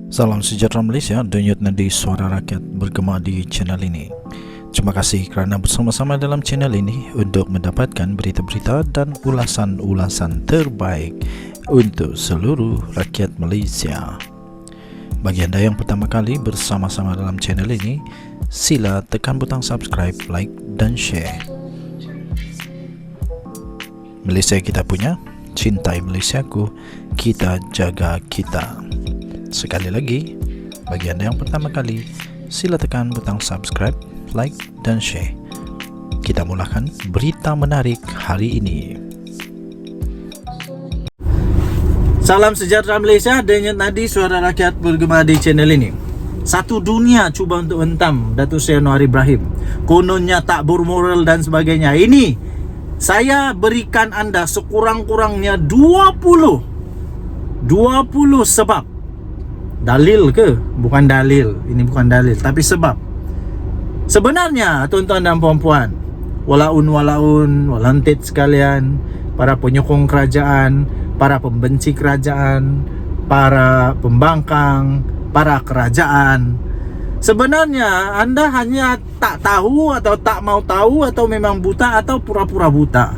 Salam sejahtera Malaysia, denyut nadi suara rakyat bergema di channel ini. Terima kasih kerana bersama-sama dalam channel ini untuk mendapatkan berita-berita dan ulasan-ulasan terbaik untuk seluruh rakyat Malaysia. Bagi anda yang pertama kali bersama-sama dalam channel ini, sila tekan butang subscribe, like dan share. Malaysia kita punya, cintai Malaysiaku, kita jaga kita. Sekali lagi, bagi anda yang pertama kali, sila tekan butang subscribe, like dan share. Kita mulakan berita menarik hari ini. Salam sejahtera Malaysia, denyut nadi suara rakyat bergema di channel ini. Satu dunia cuba untuk hentam Datuk Seri Anwar Ibrahim. Kononnya tak bermoral dan sebagainya. Ini saya berikan anda sekurang-kurangnya 20 sebab. Dalil ke? Bukan dalil. Ini bukan dalil, tapi sebab. Sebenarnya tuan-tuan dan puan-puan, walaun walantit sekalian, para penyokong kerajaan, para pembenci kerajaan, para pembangkang, para kerajaan, sebenarnya anda hanya tak tahu atau tak mau tahu atau memang buta atau pura-pura buta.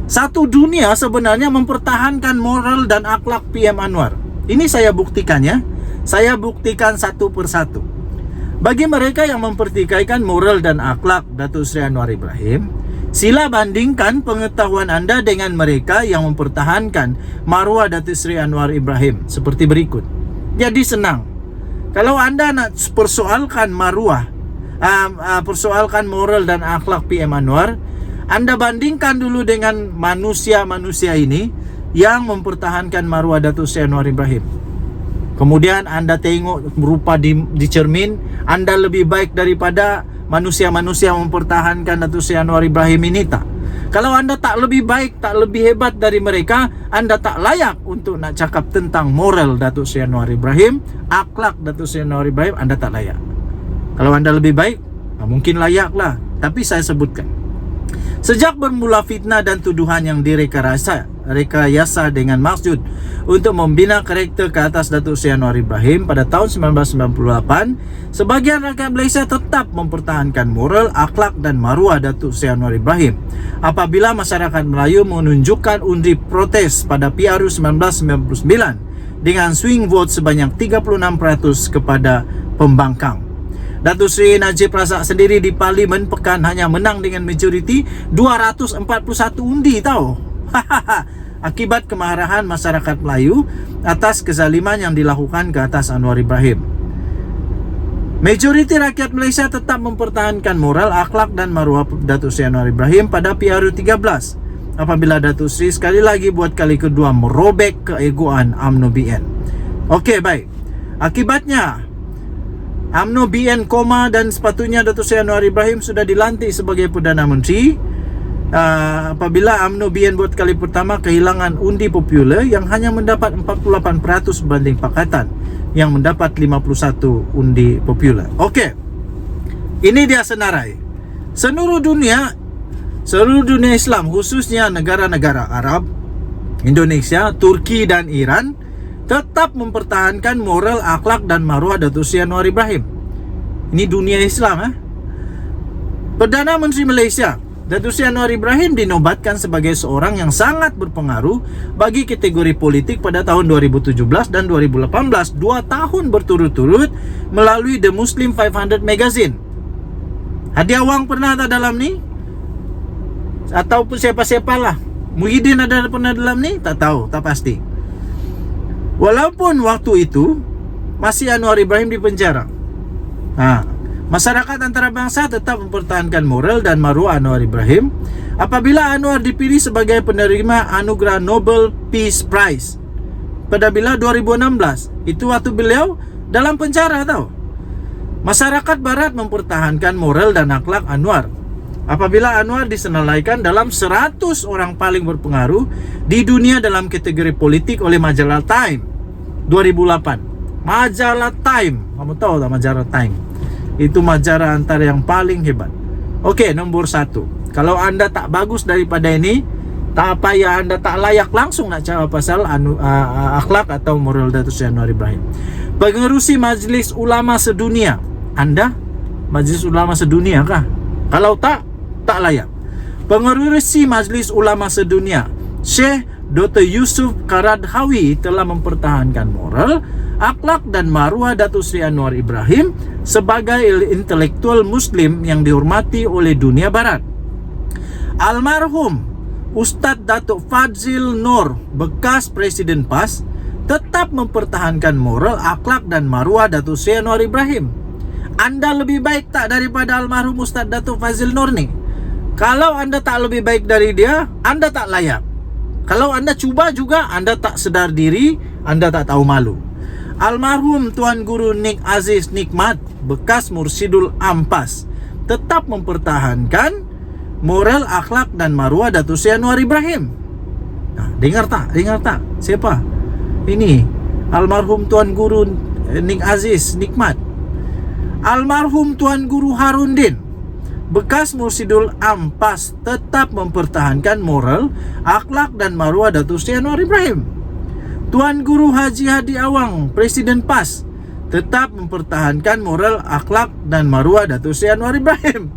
Satu dunia sebenarnya mempertahankan moral dan akhlak PM Anwar. Ini saya buktikan ya. Saya buktikan satu persatu. Bagi mereka yang mempertikaikan moral dan akhlak Datuk Seri Anwar Ibrahim, sila bandingkan pengetahuan anda dengan mereka yang mempertahankan maruah Datuk Seri Anwar Ibrahim seperti berikut. Jadi senang. Kalau anda nak persoalkan maruah, persoalkan moral dan akhlak PM Anwar, anda bandingkan dulu dengan manusia-manusia ini yang mempertahankan maruah Datuk Seri Anwar Ibrahim. Kemudian anda tengok rupa di cermin, anda lebih baik daripada manusia-manusia yang mempertahankan Datuk Seri Anwar Ibrahim ini tak? Kalau anda tak lebih baik, tak lebih hebat dari mereka, anda tak layak untuk nak cakap tentang moral Datuk Seri Anwar Ibrahim, akhlak Datuk Seri Anwar Ibrahim, anda tak layak. Kalau anda lebih baik, mungkin layaklah. Tapi saya sebutkan, sejak bermula fitnah dan tuduhan yang direkayasa dengan maksud untuk membina karakter ke atas Datuk Seri Anwar Ibrahim pada tahun 1998, sebagian rakyat Malaysia tetap mempertahankan moral, akhlak dan maruah Datuk Seri Anwar Ibrahim. Apabila masyarakat Melayu menunjukkan undi protes pada PRU 1999 dengan swing vote sebanyak 36% kepada pembangkang. Datuk Seri Najib Razak sendiri di Parlimen Pekan hanya menang dengan majoriti 241 undi tau. Akibat kemarahan masyarakat Melayu atas kezaliman yang dilakukan ke atas Anwar Ibrahim. Majoriti rakyat Malaysia tetap mempertahankan moral, akhlak dan maruah Datuk Seri Anwar Ibrahim pada PRU 13. Apabila Datuk Seri sekali lagi buat kali kedua merobek keegoan UMNO BN. Okey, baik. Akibatnya UMNO BN koma dan sepatutnya Datuk Seri Anwar Ibrahim sudah dilantik sebagai Perdana Menteri. Apabila UMNO BN buat kali pertama kehilangan undi popular yang hanya mendapat 48% berbanding Pakatan yang mendapat 51 undi popular. Okey. Ini dia senarai. Seluruh dunia Islam, khususnya negara-negara Arab, Indonesia, Turki dan Iran tetap mempertahankan moral, akhlak dan maruah Datuk Seri Anwar Ibrahim. Ini dunia Islam. Perdana Menteri Malaysia Datuk Seri Anwar Ibrahim dinobatkan sebagai seorang yang sangat berpengaruh bagi kategori politik pada tahun 2017 dan 2018, 2 tahun berturut-turut melalui The Muslim 500 Magazine. Hadiah wang pernah tak dalam ni? Ataupun siapa-siapa lah. Muhyiddin ada pernah dalam ni? Tak tahu, tak pasti. Walaupun waktu itu masih Anwar Ibrahim di penjara. Masyarakat antarabangsa tetap mempertahankan moral dan maruah Anwar Ibrahim apabila Anwar dipilih sebagai penerima anugerah Nobel Peace Prize pada bila 2016. Itu waktu beliau dalam penjara tau. Masyarakat barat mempertahankan moral dan akhlak Anwar apabila Anwar disenaraikan dalam 100 orang paling berpengaruh di dunia dalam kategori politik oleh majalah Time 2008. Majalah Time, kamu tahu tak majalah Time? Itu majalah antara yang paling hebat. Okey, nombor 1. Kalau anda tak bagus daripada ini, tak payah, anda tak layak langsung nak cakap pasal akhlak atau moral Datuk Seri Anwar Ibrahim. Pengerusi Majlis Ulama Sedunia. Anda Majlis Ulama Sedunia kah? Kalau tak layak. Pengerusi Majlis Ulama Sedunia Syekh Dr. Yusuf Karadhawi telah mempertahankan moral, akhlak dan maruah Datuk Seri Anwar Ibrahim sebagai intelektual Muslim yang dihormati oleh dunia barat. Almarhum Ustadz Datuk Fadzil Nur, bekas Presiden PAS, tetap mempertahankan moral, akhlak dan maruah Datuk Seri Anwar Ibrahim. Anda lebih baik tak daripada almarhum Ustadz Datuk Fadzil Nur ni? Kalau anda tak lebih baik dari dia, anda tak layak. Kalau anda cuba juga, anda tak sedar diri, anda tak tahu malu. Almarhum Tuan Guru Nik Aziz Nikmat, bekas Mursidul Ampas, tetap mempertahankan moral, akhlak dan maruah Datuk Seri Anwar Ibrahim. Nah, dengar tak? Siapa? Ini almarhum Tuan Guru Nik Aziz Nikmat. Almarhum Tuan Guru Harundin, bekas Mursidul Ampas, tetap mempertahankan moral, akhlak dan maruah Datuk Seri Anwar Ibrahim. Tuan Guru Haji Hadi Awang, Presiden PAS, tetap mempertahankan moral, akhlak dan maruah Datuk Seri Anwar Ibrahim.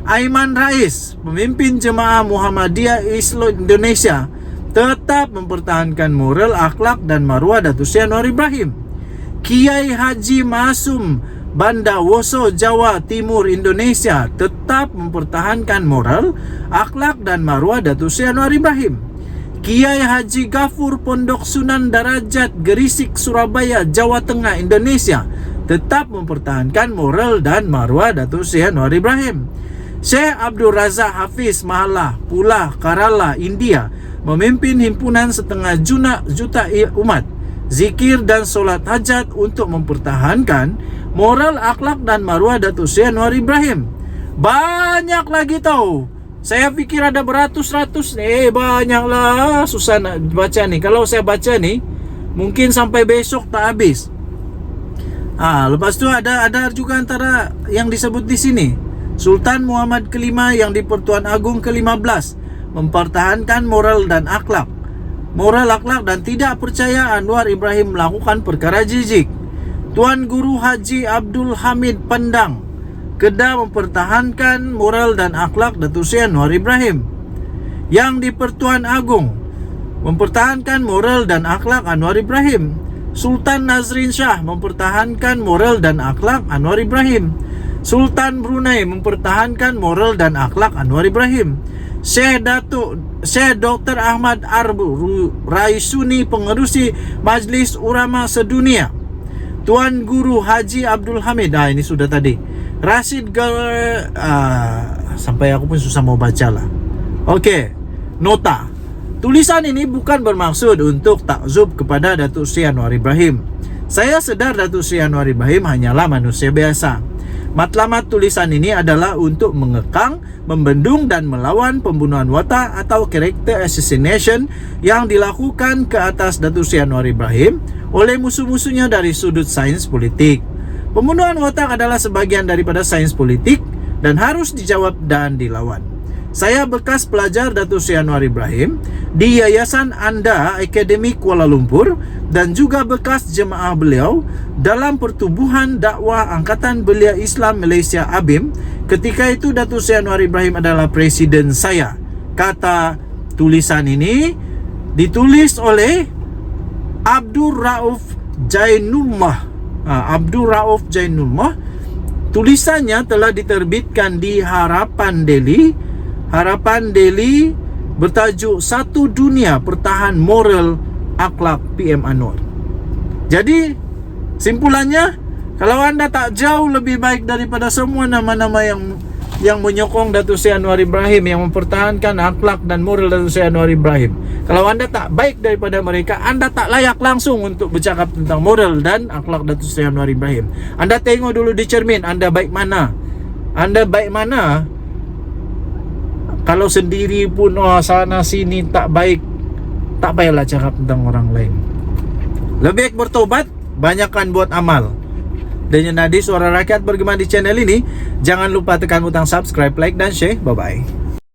Aiman Rais, pemimpin Jemaah Muhammadiyah Islam Indonesia, tetap mempertahankan moral, akhlak dan maruah Datuk Seri Anwar Ibrahim. Kiai Haji Masum Banda Woso, Jawa Timur, Indonesia, tetap mempertahankan moral, akhlak dan maruah Datuk Seri Anwar Ibrahim. Kiai Haji Gafur Pondok Sunan Darajat, Gerisik, Surabaya, Jawa Tengah, Indonesia, tetap mempertahankan moral dan maruah Datuk Seri Anwar Ibrahim. Syekh Abdul Razak Hafiz Mahalah, Pulah, Kerala, India, memimpin himpunan 1,5 juta umat, zikir dan solat hajat untuk mempertahankan moral, akhlak dan maruah Datuk Seri Anwar Ibrahim. Banyak lagi tahu. Saya fikir ada beratus-ratus. Banyaklah. Susah nak baca ni. Kalau saya baca ni, mungkin sampai besok tak habis. Lepas tu ada juga antara yang disebut di sini. Sultan Muhammad kelima yang di Pertuan Agong ke-15 mempertahankan moral dan akhlak. Moral, akhlak dan tidak percaya Anwar Ibrahim melakukan perkara jijik. Tuan Guru Haji Abdul Hamid Pendang, Kedah, mempertahankan moral dan akhlak Datuk Seri Anwar Ibrahim. Yang di Pertuan Agong mempertahankan moral dan akhlak Anwar Ibrahim. Sultan Nazrin Shah mempertahankan moral dan akhlak Anwar Ibrahim. Sultan Brunei mempertahankan moral dan akhlak Anwar Ibrahim. Syekh Dr. Ahmad Arbu Raisuni, pengerusi Majlis Ulama Sedunia. Tuan Guru Haji Abdul Hamid, ini sudah tadi. Rashid sampai aku pun susah mau baca lah. Okey, nota. Tulisan ini bukan bermaksud untuk takzub kepada Datuk Seri Anwar Ibrahim. Saya sedar Datuk Seri Anwar Ibrahim hanyalah manusia biasa. Matlamat tulisan ini adalah untuk mengekang, membendung dan melawan pembunuhan watak atau character assassination yang dilakukan ke atas Datuk Seri Anwar Ibrahim oleh musuh-musuhnya dari sudut sains politik. Pembunuhan watak adalah sebagian daripada sains politik dan harus dijawab dan dilawan. Saya bekas pelajar Datuk Seri Anwar Ibrahim di Yayasan Anda Akademi Kuala Lumpur dan juga bekas jemaah beliau dalam Pertubuhan Dakwah Angkatan Belia Islam Malaysia ABIM. Ketika itu Datuk Seri Anwar Ibrahim adalah presiden saya. Kata tulisan ini ditulis oleh Abdul Rauf Jainullah. Abdul Rauf Jainullah. Tulisannya telah diterbitkan di Harapan Daily bertajuk Satu Dunia Pertahan Moral Akhlak PM Anwar. Jadi simpulannya, kalau anda tak jauh lebih baik daripada semua nama-nama yang menyokong Datuk Seri Anwar Ibrahim, yang mempertahankan akhlak dan moral Datuk Seri Anwar Ibrahim, kalau anda tak baik daripada mereka, anda tak layak langsung untuk bercakap tentang moral dan akhlak Datuk Seri Anwar Ibrahim. Anda tengok dulu di cermin, anda baik mana? Kalau sendiri pun sana sini tak baik, tak payahlah cakap tentang orang lain. Lebih baik bertobat, banyakkan buat amal. Dan Nadi Suara Rakyat bergema di channel ini. Jangan lupa tekan butang subscribe, like dan share. Bye bye.